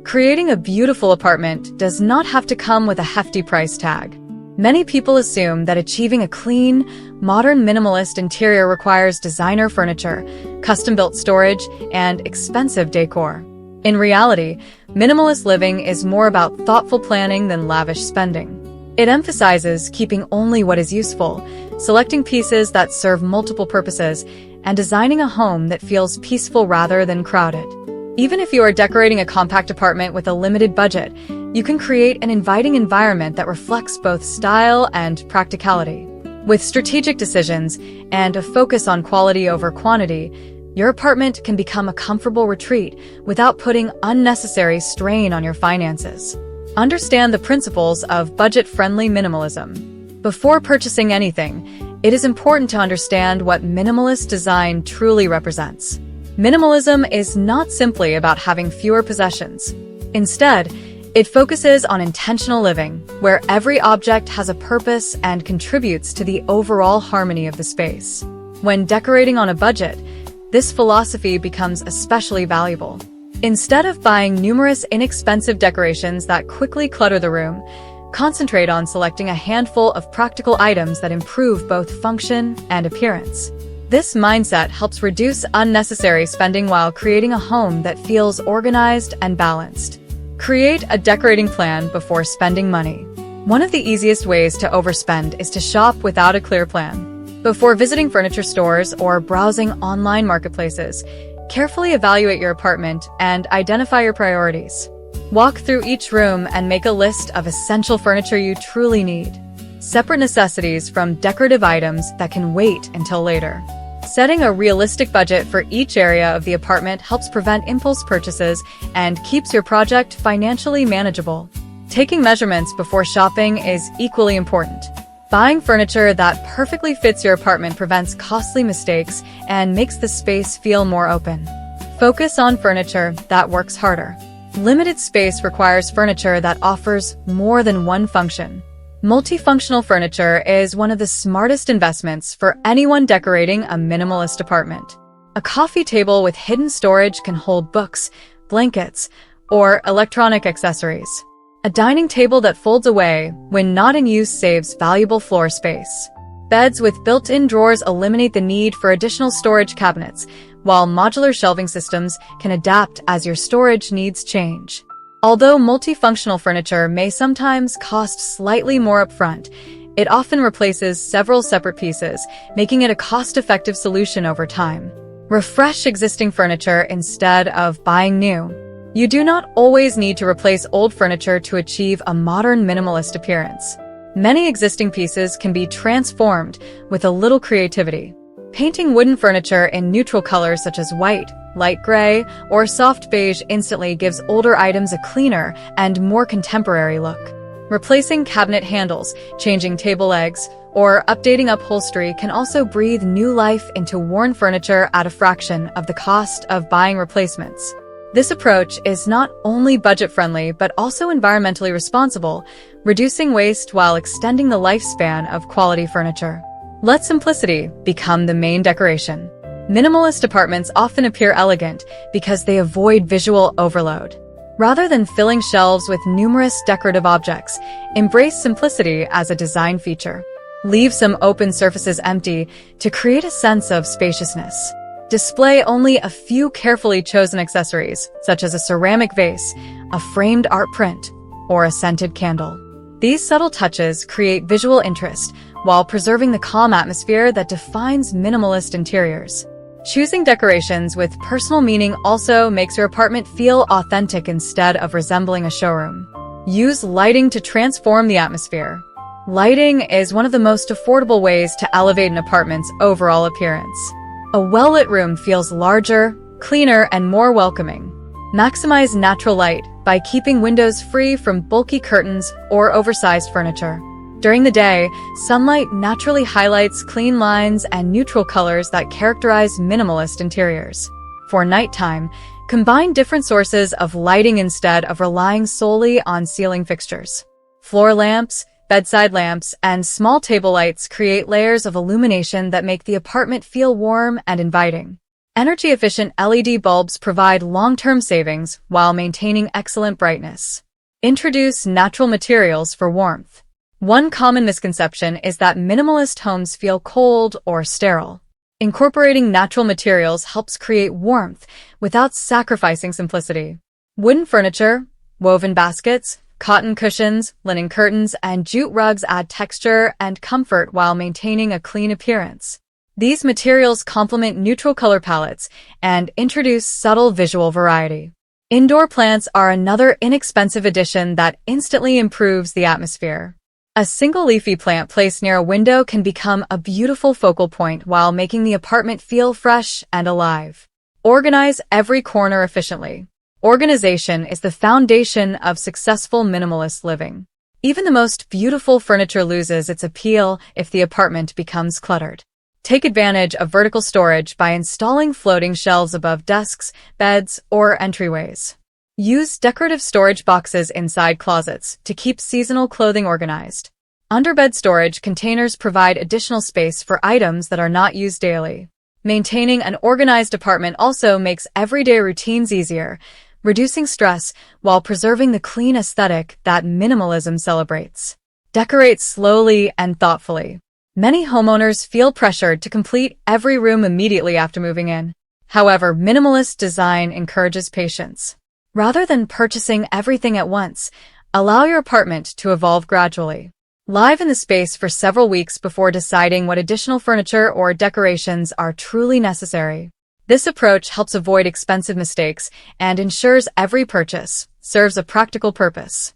Creating a beautiful apartment does not have to come with a hefty price tag. Many people assume that achieving a clean, modern minimalist interior requires designer furniture, custom-built storage, and expensive decor. In reality, minimalist living is more about thoughtful planning than lavish spending. It emphasizes keeping only what is useful, selecting pieces that serve multiple purposes, and designing a home that feels peaceful rather than crowded. Even if you are decorating a compact apartment with a limited budget, you can create an inviting environment that reflects both style and practicality. With strategic decisions and a focus on quality over quantity, your apartment can become a comfortable retreat without putting unnecessary strain on your finances. Understand the principles of budget-friendly minimalism. Before purchasing anything, it is important to understand what minimalist design truly represents. Minimalism is not simply about having fewer possessions. Instead, it focuses on intentional living, where every object has a purpose and contributes to the overall harmony of the space. When decorating on a budget, this philosophy becomes especially valuable. Instead of buying numerous inexpensive decorations that quickly clutter the room, concentrate on selecting a handful of practical items that improve both function and appearance. This mindset helps reduce unnecessary spending while creating a home that feels organized and balanced. Create a decorating plan before spending money. One of the easiest ways to overspend is to shop without a clear plan. Before visiting furniture stores or browsing online marketplaces, carefully evaluate your apartment and identify your priorities. Walk through each room and make a list of essential furniture you truly need. Separate necessities from decorative items that can wait until later. Setting a realistic budget for each area of the apartment helps prevent impulse purchases and keeps your project financially manageable. Taking measurements before shopping is equally important. Buying furniture that perfectly fits your apartment prevents costly mistakes and makes the space feel more open. Focus on furniture that works harder. Limited space requires furniture that offers more than one function. Multifunctional furniture is one of the smartest investments for anyone decorating a minimalist apartment. A coffee table with hidden storage can hold books, blankets, or electronic accessories. A dining table that folds away when not in use saves valuable floor space. Beds with built-in drawers eliminate the need for additional storage cabinets, while modular shelving systems can adapt as your storage needs change. Although multifunctional furniture may sometimes cost slightly more upfront, it often replaces several separate pieces, making it a cost-effective solution over time. Refresh existing furniture instead of buying new. You do not always need to replace old furniture to achieve a modern minimalist appearance. Many existing pieces can be transformed with a little creativity. Painting wooden furniture in neutral colors such as white, light gray, or soft beige instantly gives older items a cleaner and more contemporary look. Replacing cabinet handles, changing table legs, or updating upholstery can also breathe new life into worn furniture at a fraction of the cost of buying replacements. This approach is not only budget-friendly but also environmentally responsible, reducing waste while extending the lifespan of quality furniture. Let simplicity become the main decoration. Minimalist apartments often appear elegant because they avoid visual overload. Rather than filling shelves with numerous decorative objects, embrace simplicity as a design feature. Leave some open surfaces empty to create a sense of spaciousness. Display only a few carefully chosen accessories, such as a ceramic vase, a framed art print, or a scented candle. These subtle touches create visual interest while preserving the calm atmosphere that defines minimalist interiors. Choosing decorations with personal meaning also makes your apartment feel authentic instead of resembling a showroom. Use lighting to transform the atmosphere. Lighting is one of the most affordable ways to elevate an apartment's overall appearance. A well-lit room feels larger, cleaner, and more welcoming. Maximize natural light by keeping windows free from bulky curtains or oversized furniture. During the day, sunlight naturally highlights clean lines and neutral colors that characterize minimalist interiors. For nighttime, combine different sources of lighting instead of relying solely on ceiling fixtures. Floor lamps, bedside lamps, and small table lights create layers of illumination that make the apartment feel warm and inviting. Energy-efficient LED bulbs provide long-term savings while maintaining excellent brightness. Introduce natural materials for warmth. One common misconception is that minimalist homes feel cold or sterile. Incorporating natural materials helps create warmth without sacrificing simplicity. Wooden furniture, woven baskets, cotton cushions, linen curtains, and jute rugs add texture and comfort while maintaining a clean appearance. These materials complement neutral color palettes and introduce subtle visual variety. Indoor plants are another inexpensive addition that instantly improves the atmosphere. A single leafy plant placed near a window can become a beautiful focal point while making the apartment feel fresh and alive. Organize every corner efficiently. Organization is the foundation of successful minimalist living. Even the most beautiful furniture loses its appeal if the apartment becomes cluttered. Take advantage of vertical storage by installing floating shelves above desks, beds, or entryways. Use decorative storage boxes inside closets to keep seasonal clothing organized. Underbed storage containers provide additional space for items that are not used daily. Maintaining an organized apartment also makes everyday routines easier, reducing stress while preserving the clean aesthetic that minimalism celebrates. Decorate slowly and thoughtfully. Many homeowners feel pressured to complete every room immediately after moving in. However, minimalist design encourages patience. Rather than purchasing everything at once, allow your apartment to evolve gradually. Live in the space for several weeks before deciding what additional furniture or decorations are truly necessary. This approach helps avoid expensive mistakes and ensures every purchase serves a practical purpose.